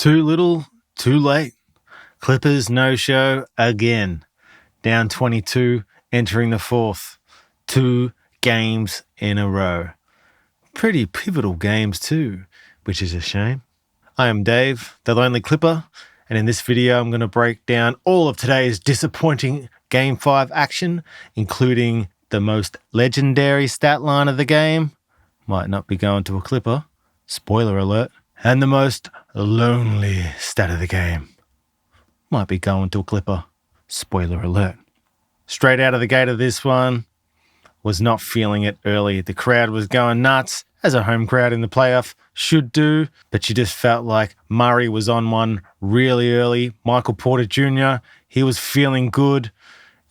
Too little, too late. Clippers no-show again. Down 22, entering the fourth. 2 games in a row. Pretty pivotal games too, which is a shame. I am Dave, the Lonely Clipper, and in this video I'm going to break down all of today's disappointing Game 5 action, including the most legendary stat line of the game, might not be going to a Clipper, spoiler alert, and the most lonely stat of the game, might be going to a Clipper, spoiler alert. Straight out of the gate of this one, was not feeling it early. The crowd was going nuts, as a home crowd in the playoff should do, but you just felt like Murray was on one really early. Michael Porter Jr., he was feeling good.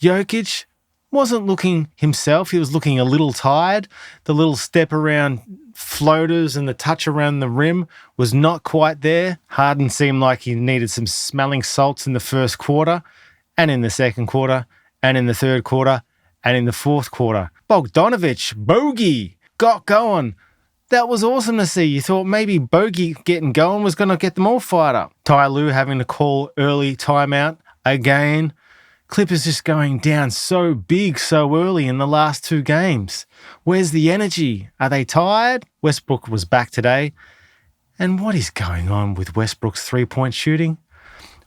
Jokic wasn't looking himself. He was looking a little tired. The little step around floaters and the touch around the rim was not quite there. Harden seemed like he needed some smelling salts in the first quarter and in the second quarter and in the third quarter and in the fourth quarter. Bogdanovic, Bogey, got going. That was awesome to see. You thought maybe Bogey getting going was going to get them all fired up. Ty Lue having to call early timeout again. Clippers just going down so big so early in the last 2 games. Where's the energy? Are they tired? Westbrook was back today. And what is going on with Westbrook's three-point shooting?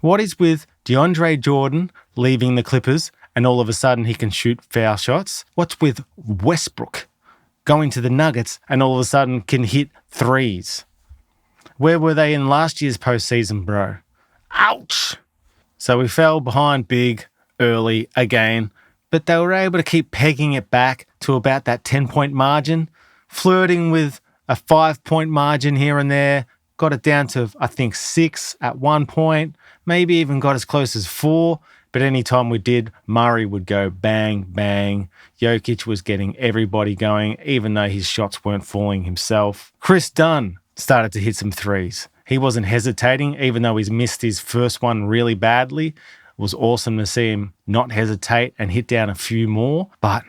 What is with DeAndre Jordan leaving the Clippers and all of a sudden he can shoot foul shots? What's with Westbrook going to the Nuggets and all of a sudden can hit threes? Where were they in last year's postseason, bro? Ouch! So we fell behind big early again, but they were able to keep pegging it back to about that 10-point margin, flirting with a 5-point margin here and there, got it down to, I think, 6 at one point, maybe even got as close as 4, but anytime we did, Murray would go bang, bang. Jokic was getting everybody going, even though his shots weren't falling himself. Chris Dunn started to hit some threes. He wasn't hesitating, even though he's missed his first one really badly. It was awesome to see him not hesitate and hit down a few more. But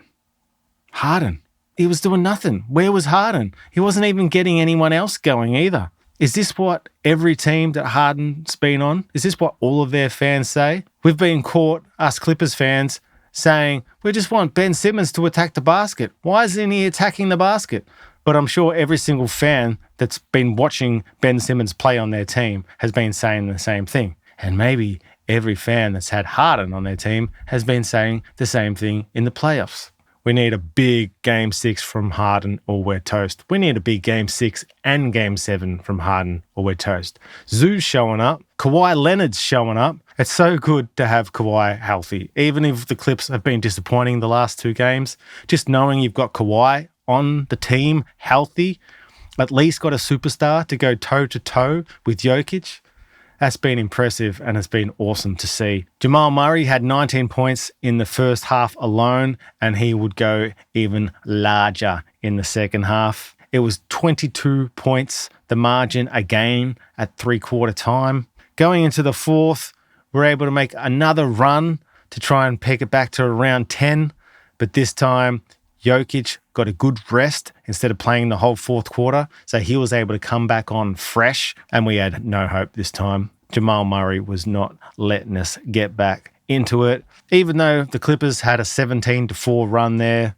Harden, he was doing nothing. Where was Harden? He wasn't even getting anyone else going either. Is this what every team that Harden's been on? Is this what all of their fans say? We've been caught, us Clippers fans, saying, we just want Ben Simmons to attack the basket. Why isn't he attacking the basket? But I'm sure every single fan that's been watching Ben Simmons play on their team has been saying the same thing. And maybe every fan that's had Harden on their team has been saying the same thing in the playoffs. We need a big Game 6 from Harden or we're toast. We need a big Game 6 and Game 7 from Harden or we're toast. Zoo's showing up. Kawhi Leonard's showing up. It's so good to have Kawhi healthy. Even if the Clips have been disappointing the last 2 games, just knowing you've got Kawhi on the team healthy, at least got a superstar to go toe-to-toe with Jokic, that's been impressive and it's been awesome to see. Jamal Murray had 19 points in the first half alone, and he would go even larger in the second half. It was 22 points, the margin again at 3/4 time. Going into the fourth, we're able to make another run to try and peg it back to around 10, but this time Jokic got a good rest instead of playing the whole fourth quarter, so he was able to come back on fresh, and we had no hope this time. Jamal Murray was not letting us get back into it. Even though the Clippers had a 17-4 run there,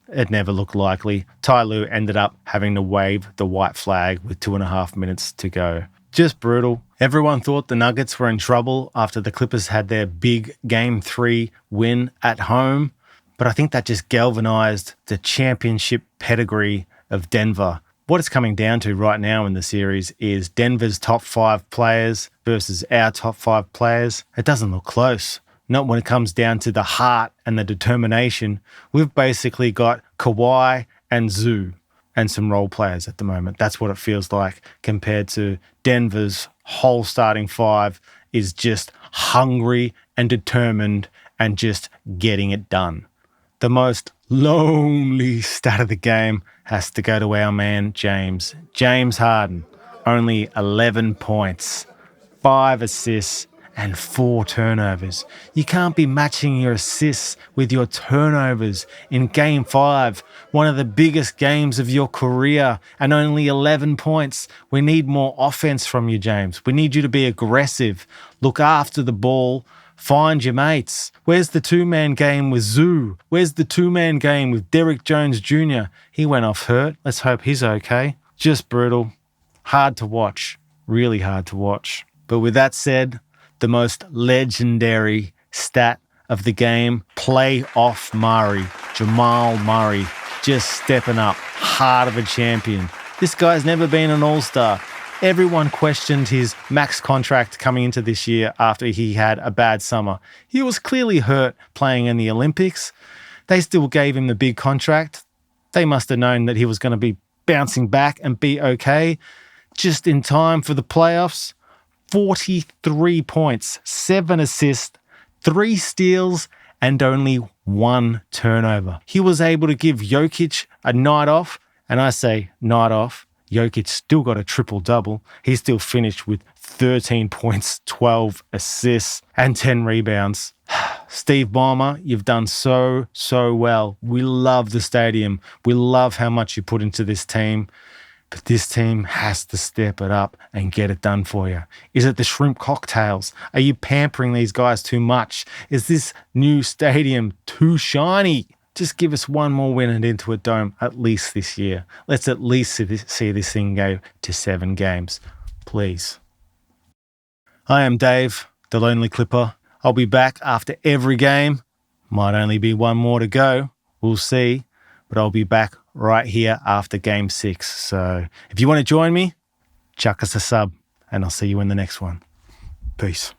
it never looked likely. Ty Lue ended up having to wave the white flag with 2.5 minutes to go. Just brutal. Everyone thought the Nuggets were in trouble after the Clippers had their big Game 3 win at home. But I think that just galvanized the championship pedigree of Denver. What it's coming down to right now in the series is Denver's top 5 players versus our top 5 players. It doesn't look close. Not when it comes down to the heart and the determination. We've basically got Kawhi and Zoo and some role players at the moment. That's what it feels like compared to Denver's whole starting 5 is just hungry and determined and just getting it done. The most lonely stat of the game has to go to our man, James. James Harden, only 11 points, 5 assists, and 4 turnovers. You can't be matching your assists with your turnovers in Game 5, one of the biggest games of your career, and only 11 points. We need more offense from you, James. We need you to be aggressive, look after the ball, find your mates. Where's the 2-man game with Zoo? Where's the 2-man game with Derrick Jones Jr.? He went off hurt. Let's hope he's okay. Just brutal. Hard to watch. Really hard to watch. But with that said, the most legendary stat of the game, playoff Murray, Jamal Murray, just stepping up, heart of a champion. This guy's never been an all-star. Everyone questioned his max contract coming into this year after he had a bad summer. He was clearly hurt playing in the Olympics. They still gave him the big contract. They must have known that he was going to be bouncing back and be okay. Just in time for the playoffs, 43 points, 7 assists, 3 steals, and only 1 turnover. He was able to give Jokic a night off, and I say night off. Jokic still got a triple-double. He still finished with 13 points, 12 assists, and 10 rebounds. Steve Ballmer, you've done so well. We love the stadium. We love how much you put into this team. But this team has to step it up and get it done for you. Is it the shrimp cocktails? Are you pampering these guys too much? Is this new stadium too shiny? Just give us one more win at Intuit Dome at least this year. Let's at least see this thing go to 7 games. Please. I am Dave, the Lonely Clipper. I'll be back after every game. Might only be one more to go. We'll see. But I'll be back right here after Game 6. So if you want to join me, chuck us a sub, and I'll see you in the next one. Peace.